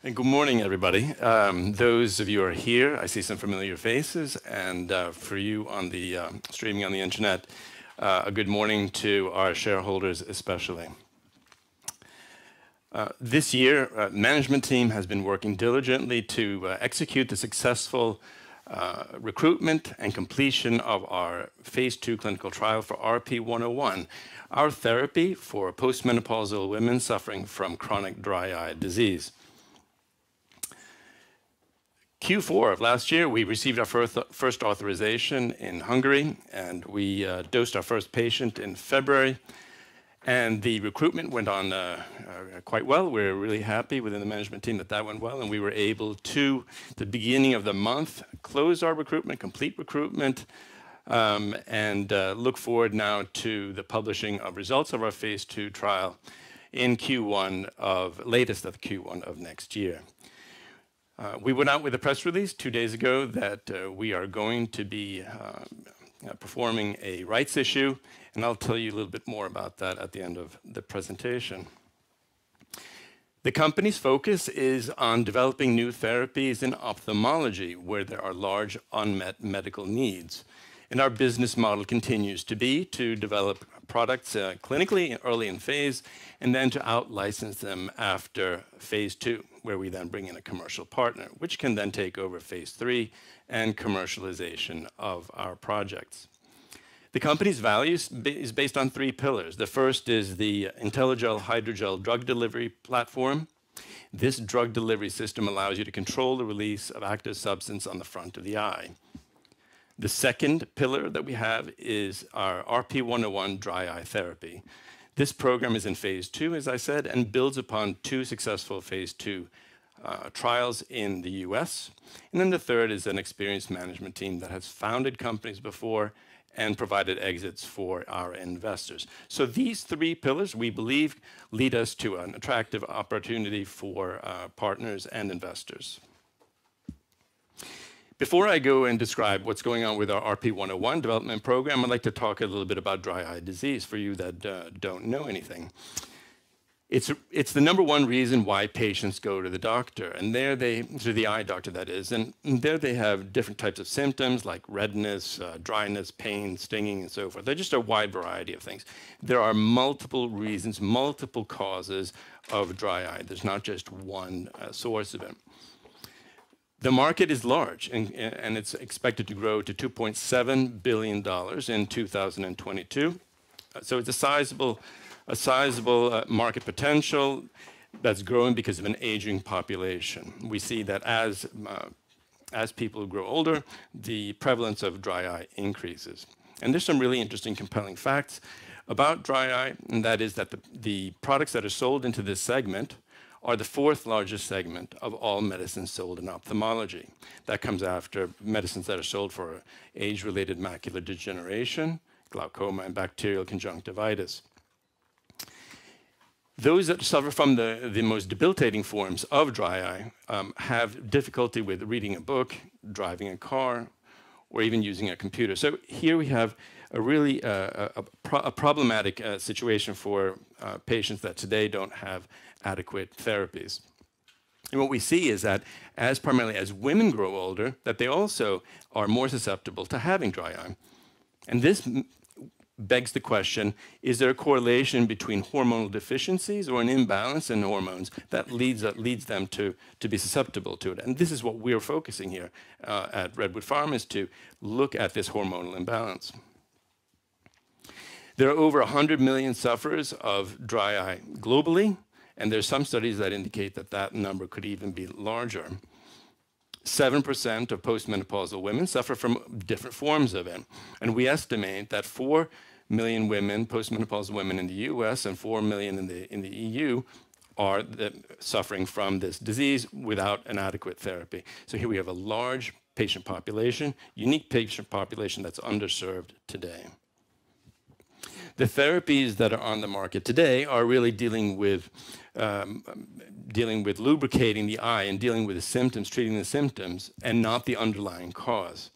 And good morning, everybody. Those of you who are here, I see some familiar faces, and for you on the streaming on the internet, a good morning to our shareholders especially. This year, management team has been working diligently to execute the successful recruitment and completion of our phase 2 clinical trial for RP101, our therapy for postmenopausal women suffering from chronic dry eye disease. Q4 of last year, we received our first authorization in Hungary, and we dosed our first patient in February. And the recruitment went on quite well. We're really happy within the management team that went well, and we were able to, at the beginning of the month, close our recruitment, complete recruitment, and look forward now to the publishing of results of our phase 2 trial in latest of Q1 of next year. We went out with a press release 2 days ago that we are going to be performing a rights issue, and I'll tell you a little bit more about that at the end of the presentation. The company's focus is on developing new therapies in ophthalmology, where there are large unmet medical needs. And our business model continues to be to develop products clinically early in phase, and then to out-license them after phase 2, where we then bring in a commercial partner, which can then take over phase 3 and commercialization of our projects. The company's values is based on 3 pillars. The first is the IntelliGel Hydrogel drug delivery platform. This drug delivery system allows you to control the release of active substance on the front of the eye. The second pillar that we have is our RP101 dry eye therapy. This program is in phase 2, as I said, and builds upon 2 successful phase 2 trials in the US. And then the third is an experienced management team that has founded companies before and provided exits for our investors. So these 3 pillars, we believe, lead us to an attractive opportunity for partners and investors. Before I go and describe what's going on with our RP101 development program, I'd like to talk a little bit about dry eye disease for you that don't know anything. It's the number 1 reason why patients go to the doctor, and to the eye doctor that is, and there they have different types of symptoms like redness, dryness, pain, stinging, and so forth. They're just a wide variety of things. There are multiple reasons, multiple causes of dry eye. There's not just one source of it. The market is large, and it's expected to grow to $2.7 billion in 2022. So it's a sizable market potential that's growing because of an aging population. We see that as people grow older, the prevalence of dry eye increases. And there's some really interesting, compelling facts about dry eye, and that is that the products that are sold into this segment are the 4th largest segment of all medicines sold in ophthalmology. That comes after medicines that are sold for age-related macular degeneration, glaucoma, and bacterial conjunctivitis. Those that suffer from the most debilitating forms of dry eye have difficulty with reading a book, driving a car, or even using a computer. So here we have a really problematic situation for patients that today don't have adequate therapies. And what we see is that primarily as women grow older, that they also are more susceptible to having dry eye. And this begs the question, is there a correlation between hormonal deficiencies or an imbalance in hormones that leads them to be susceptible to it? And this is what we're focusing here at Redwood Pharma, is to look at this hormonal imbalance. There are over 100 million sufferers of dry eye globally, and there's some studies that indicate that number could even be larger. 7% of postmenopausal women suffer from different forms of it. And we estimate that 4 million women, postmenopausal women in the US, and 4 million in the EU are suffering from this disease without an adequate therapy. So here we have a large patient population, unique patient population that's underserved today. The therapies that are on the market today are really dealing with lubricating the eye and dealing with the symptoms, treating the symptoms, and not the underlying cause.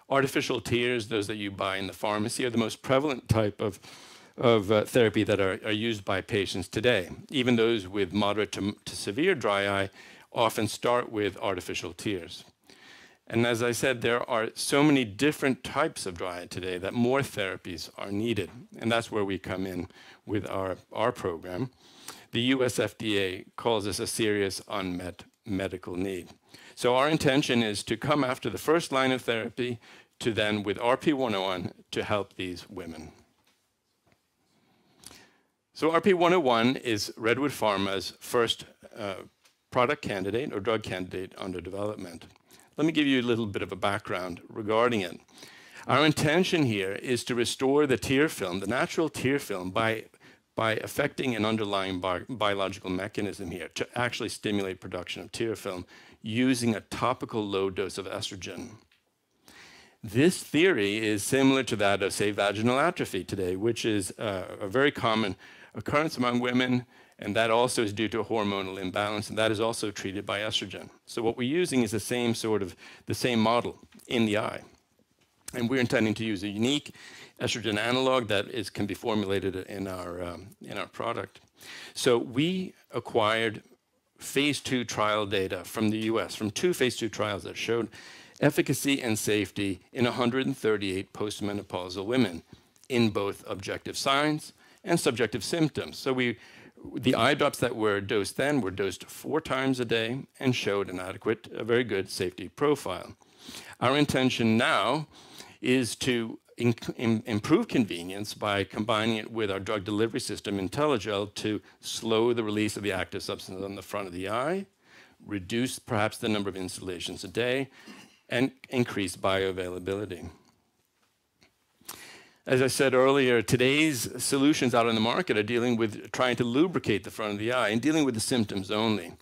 Artificial tears, those that you buy in the pharmacy, are the most prevalent type of therapy that are used by patients today. Even those with moderate to severe dry eye often start with artificial tears. And as I said, there are so many different types of dry eye today that more therapies are needed. And that's where we come in with our program. The US FDA calls this a serious unmet medical need. So our intention is to come after the first line of therapy to then, with RP101, to help these women. So RP101 is Redwood Pharma's first product candidate or drug candidate under development. Let me give you a little bit of a background regarding it. Our intention here is to restore the tear film, the natural tear film, by affecting an underlying biological mechanism here to actually stimulate production of tear film using a topical low dose of estrogen. This theory is similar to that of, say, vaginal atrophy today, which is a very common occurrence among women, and that also is due to a hormonal imbalance, and that is also treated by estrogen. So what we're using is the same model in the eye. And we're intending to use a unique estrogen analog that can be formulated in our product. So we acquired phase 2 trial data from the US, from 2 phase 2 trials that showed efficacy and safety in 138 postmenopausal women in both objective signs and subjective symptoms. So the eye drops that were dosed then were dosed 4 times a day and showed a very good safety profile. Our intention now is to improve convenience by combining it with our drug delivery system, IntelliGel, to slow the release of the active substance on the front of the eye, reduce perhaps the number of instillations a day, and increase bioavailability. As I said earlier, today's solutions out on the market are dealing with trying to lubricate the front of the eye and dealing with the symptoms only.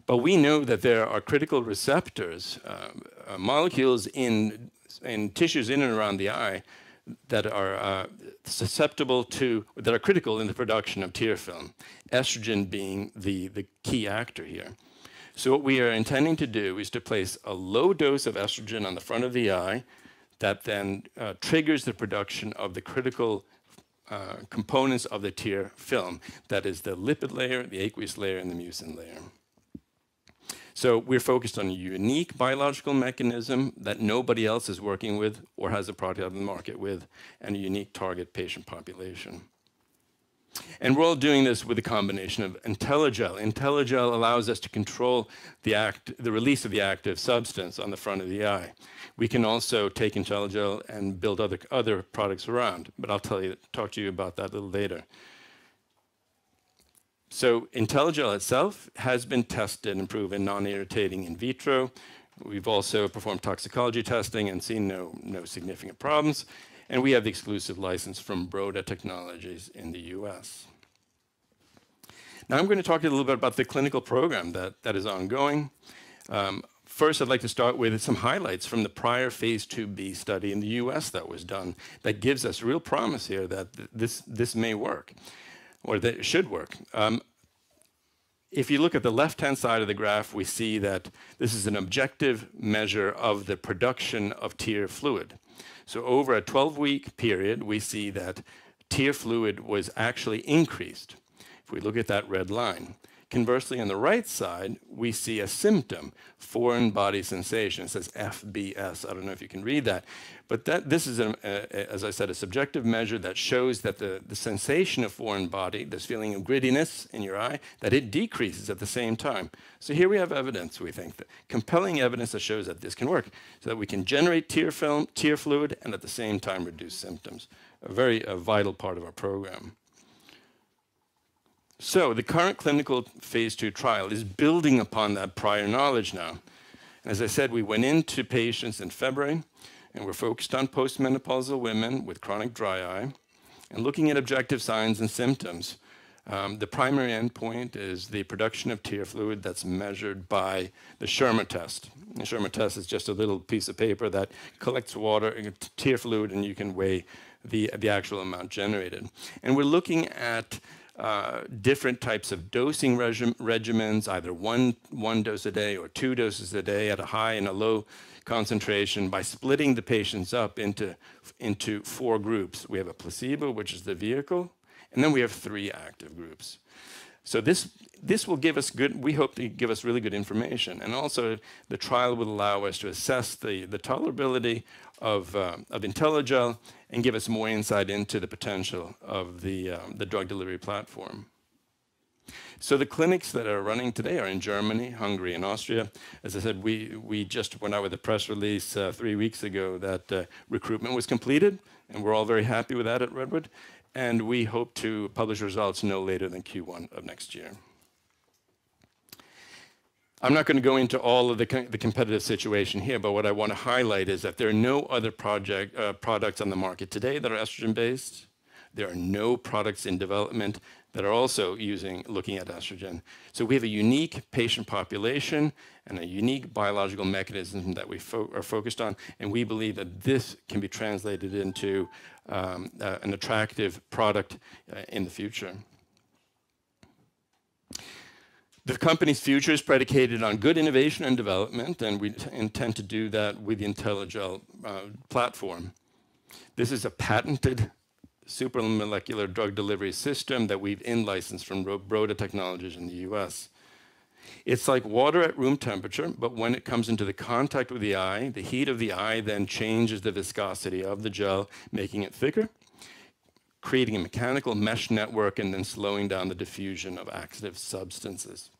But we know that there are critical receptors, molecules in tissues in and around the eye that are that are critical in the production of tear film, estrogen being the key actor here. So what we are intending to do is to place a low dose of estrogen on the front of the eye that then triggers the production of the critical components of the tear film. That is the lipid layer, the aqueous layer, and the mucin layer. So we're focused on a unique biological mechanism that nobody else is working with or has a product out in the market with, and a unique target patient population. And we're all doing this with a combination of IntelliGel. IntelliGel allows us to control the release of the active substance on the front of the eye. We can also take IntelliGel and build other products around, but I'll talk to you about that a little later. So IntelliGel itself has been tested and proven non-irritating in vitro. We've also performed toxicology testing and seen no significant problems. And we have the exclusive license from Broda Technologies in the US. Now I'm going to talk to you a little bit about the clinical program that is ongoing. First, I'd like to start with some highlights from the prior phase 2b study in the US that was done that gives us real promise here that this may work, or that it should work. If you look at the left-hand side of the graph, we see that this is an objective measure of the production of tear fluid. So over a 12-week period, we see that tear fluid was actually increased, if we look at that red line. Conversely, on the right side, we see a symptom, foreign body sensation. It says FBS. I don't know if you can read that. But this is, as I said, a subjective measure that shows that the sensation of foreign body, this feeling of grittiness in your eye, that it decreases at the same time. So here we have evidence, we think, that compelling evidence that shows that this can work, so that we can generate tear fluid, and at the same time reduce symptoms. A vital part of our program. So the current clinical phase 2 trial is building upon that prior knowledge now. As I said, we went into patients in February, and we're focused on postmenopausal women with chronic dry eye, and looking at objective signs and symptoms. The primary endpoint is the production of tear fluid that's measured by the Schirmer test. The Schirmer test is just a little piece of paper that collects tear fluid, and you can weigh the actual amount generated. And we're looking at different types of dosing regimens, either one dose a day or 2 doses a day at a high and a low concentration, by splitting the patients up into 4 groups. We have a placebo, which is the vehicle, and then we have 3 active groups. So this will give us we hope to give us really good information. And also the trial will allow us to assess the tolerability of IntelliGel and give us more insight into the potential of the drug delivery platform. So the clinics that are running today are in Germany, Hungary, and Austria. As I said, we just went out with a press release 3 weeks ago that recruitment was completed, and we're all very happy with that at Redwood. And we hope to publish results no later than Q1 of next year. I'm not going to go into all of the competitive situation here, but what I want to highlight is that there are no other products on the market today that are estrogen-based. There are no products in development that are also looking at estrogen. So we have a unique patient population and a unique biological mechanism that we are focused on, and we believe that this can be translated into an attractive product in the future. The company's future is predicated on good innovation and development, and we intend to do that with the IntelliGel platform. This is a patented supramolecular drug delivery system that we've in-licensed from Broda Technologies in the US. It's like water at room temperature, but when it comes into the contact with the eye, the heat of the eye then changes the viscosity of the gel, making it thicker, creating a mechanical mesh network, and then slowing down the diffusion of active substances.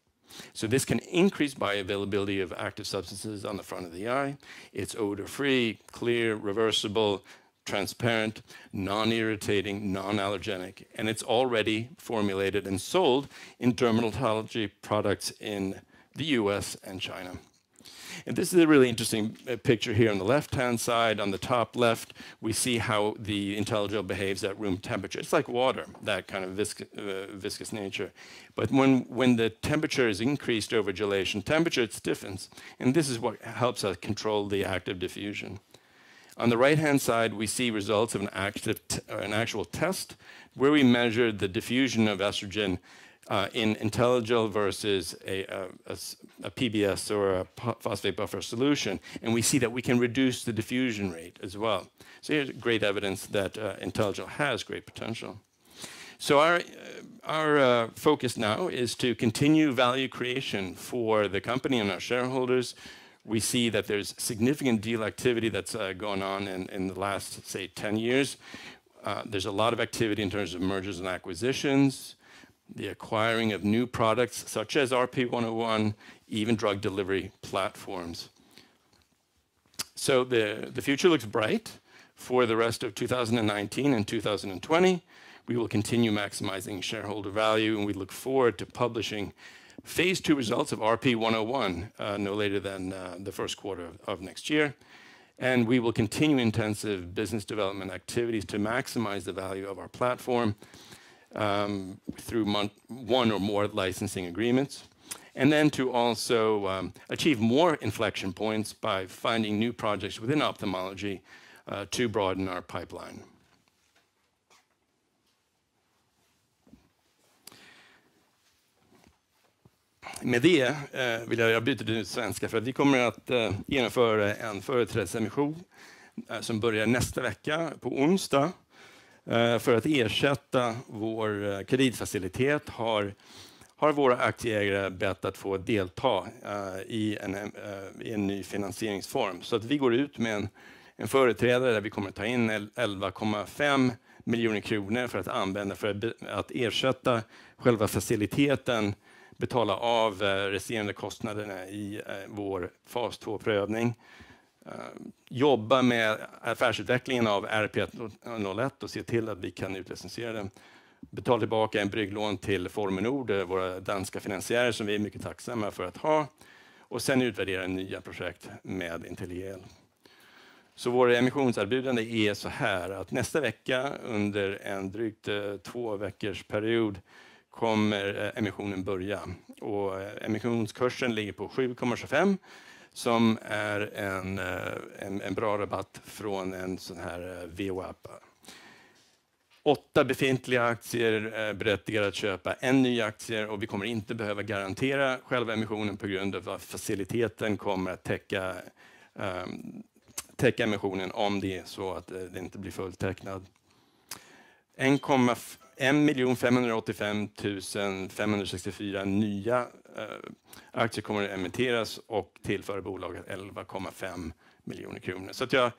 So this can increase bioavailability of active substances on the front of the eye. It's odor-free, clear, reversible, transparent, non-irritating, non-allergenic, and it's already formulated and sold in dermatology products in the US and China. And this is a really interesting picture here on the left-hand side. On the top left, we see how the IntelliGel behaves at room temperature. It's like water, that kind of viscous nature. But when the temperature is increased over gelation temperature, it stiffens. And this is what helps us control the active diffusion. On the right-hand side, we see results of an actual test where we measured the diffusion of estrogen in IntelliGel versus a PBS or a phosphate buffer solution, and we see that we can reduce the diffusion rate as well. So here's great evidence that IntelliGel has great potential. So our focus now is to continue value creation for the company and our shareholders. We see that there's significant deal activity that's going on in the last, say, 10 years. There's a lot of activity in terms of mergers and acquisitions, the acquiring of new products such as RP101, even drug delivery platforms. So the future looks bright for the rest of 2019 and 2020. We will continue maximizing shareholder value, and we look forward to publishing phase 2 results of RP101 no later than the first quarter of next year. And we will continue intensive business development activities to maximize the value of our platform through one or more licensing agreements. And then to also achieve more inflection points by finding new projects within ophthalmology to broaden our pipeline. Med det vill jag byta till svenska för att vi kommer att genomföra en företrädesemission som börjar nästa vecka på onsdag. För att ersätta vår kreditfacilitet har våra aktieägare bett att få delta i en ny finansieringsform. Så att vi går ut med en företrädare där vi kommer att ta in 11,5 miljoner kronor för att använda för att ersätta själva faciliteten, betala av resterande kostnaderna i vår fas 2-prövning, jobba med affärsutvecklingen av RP101 och se till att vi kan utlicensera den, betala tillbaka en brygglån till Formenord, våra danska finansiärer som vi är mycket tacksamma för att ha, och sen utvärdera nya projekt med IntelliGel. Så vår emissionserbjudande är så här att nästa vecka under en drygt 2 veckors period kommer emissionen börja. Och emissionskursen ligger på 7,25 som är en bra rabatt från en sån här VWAP. 8 befintliga aktier berättigar att köpa en ny aktie, och vi kommer inte behöva garantera själva emissionen på grund av att faciliteten kommer att täcka emissionen om det är så att det inte blir fulltecknad. 1 585 564 nya aktier kommer att emitteras och tillföra bolaget 11,5 miljoner kronor. Så att jag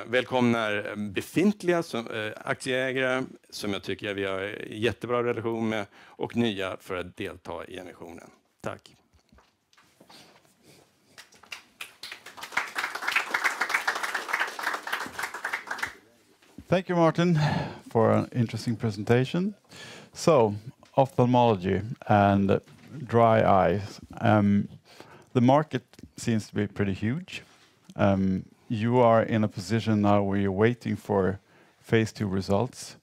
välkomnar befintliga aktieägare som jag tycker vi har jättebra relation med och nya för att delta i emissionen. Tack. Thank you, Martin, for an interesting presentation. So, ophthalmology and dry eyes. The market seems to be pretty huge. You are in a position now where you're waiting for phase 2 results.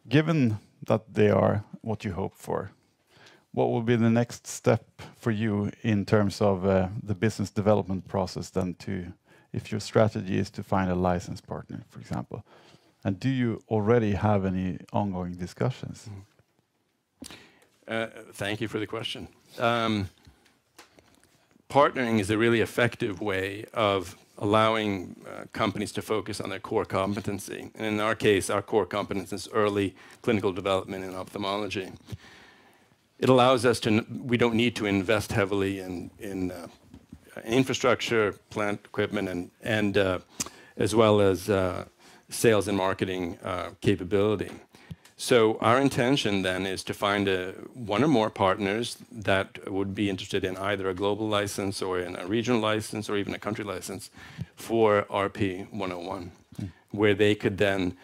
Given that they are what you hope for, what will be the next step for you in terms of the business development process then if your strategy is to find a license partner, for example? And do you already have any ongoing discussions? Thank you for the question. Partnering is a really effective way of allowing companies to focus on their core competency. And in our case, our core competence is early clinical development in ophthalmology. It allows us to, we don't need to invest heavily in infrastructure, plant equipment, and as well as sales and marketing capability. So our intention then is to find one or more partners that would be interested in either a global license or in a regional license or even a country license for RP101, where they could then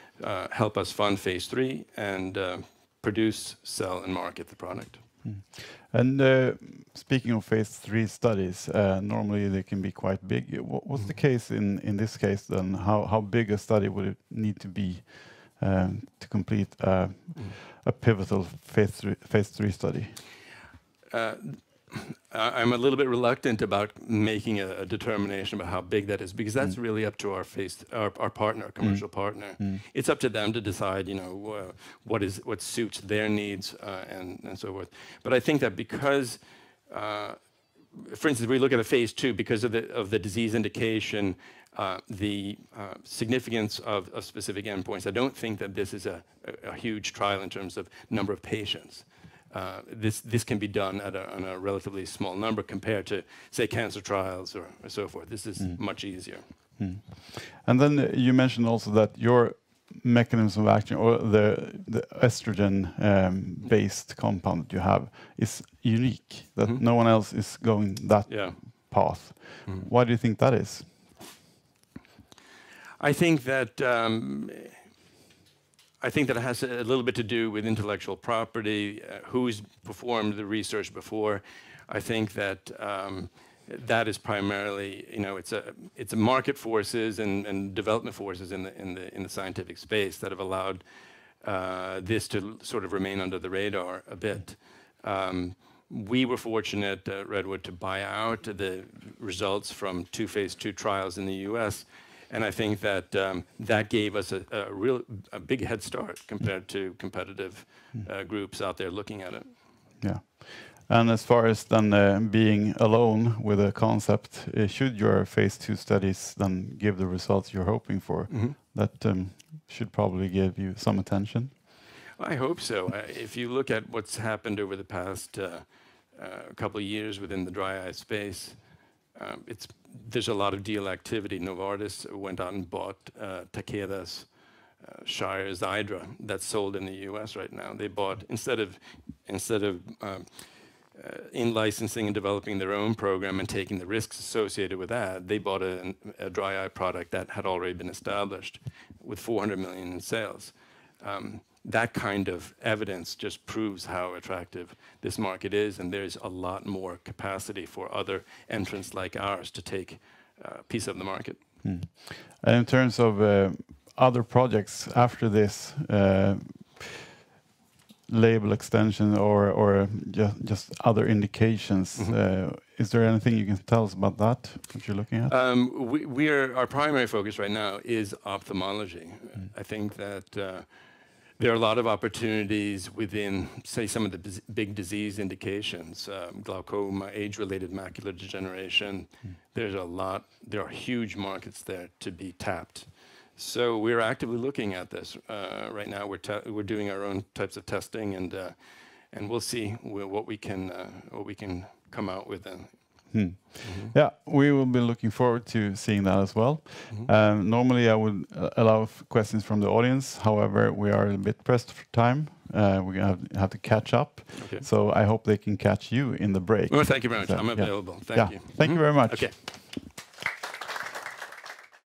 help us fund phase 3 and produce, sell, and market the product. And speaking of phase 3 studies, normally they can be quite big. What's the case in this case then? How big a study would it need to be to complete a pivotal phase 3 study? I'm a little bit reluctant about making a determination about how big that is, because that's really up to our partner, our commercial partner. It's up to them to decide, what suits their needs and so forth. But I think that because, for instance, we look at a phase 2 because of the disease indication, the significance of specific endpoints. I don't think that this is a huge trial in terms of number of patients. This can be done on a relatively small number compared to, say, cancer trials or so forth. This is much easier. And then you mentioned also that your mechanism of action, or the estrogen based compound that you have, is unique, that no one else is going that path. Why do you think that is? I think that it has a little bit to do with intellectual property, who's performed the research before. I think that that is primarily, it's a market forces and development forces in the scientific space that have allowed this to sort of remain under the radar a bit. We were fortunate at Redwood to buy out the results from 2 phase 2 trials in the US. And I think that that gave us a big head start compared to competitive groups out there looking at it. Yeah. And as far as then being alone with a concept, should your phase 2 studies then give the results you're hoping for, that should probably give you some attention? I hope so. If you look at what's happened over the past couple of years within the dry eye space, there's a lot of deal activity. Novartis went out and bought Takeda's Shire's Hydra that's sold in the US right now. They bought, instead of in licensing and developing their own program and taking the risks associated with that, they bought a dry eye product that had already been established with 400 million in sales. That kind of evidence just proves how attractive this market is, and there's a lot more capacity for other entrants like ours to take a piece of the market. And in terms of other projects after this, label extension or just other indications, is there anything you can tell us about that, what you're looking at? Our primary focus right now is ophthalmology. I think that there are a lot of opportunities within, say, some of the big disease indications, glaucoma, age-related macular degeneration. There are huge markets there to be tapped. So we're actively looking at this right now. We're doing our own types of testing, and we'll see what we can come out with. Yeah, we will be looking forward to seeing that as well. Normally, I would allow questions from the audience. However, we are a bit pressed for time. We're going to have to catch up. Okay. So I hope they can catch you in the break. Well, thank you very much. I'm available. Thank you. Thank you very much. Okay.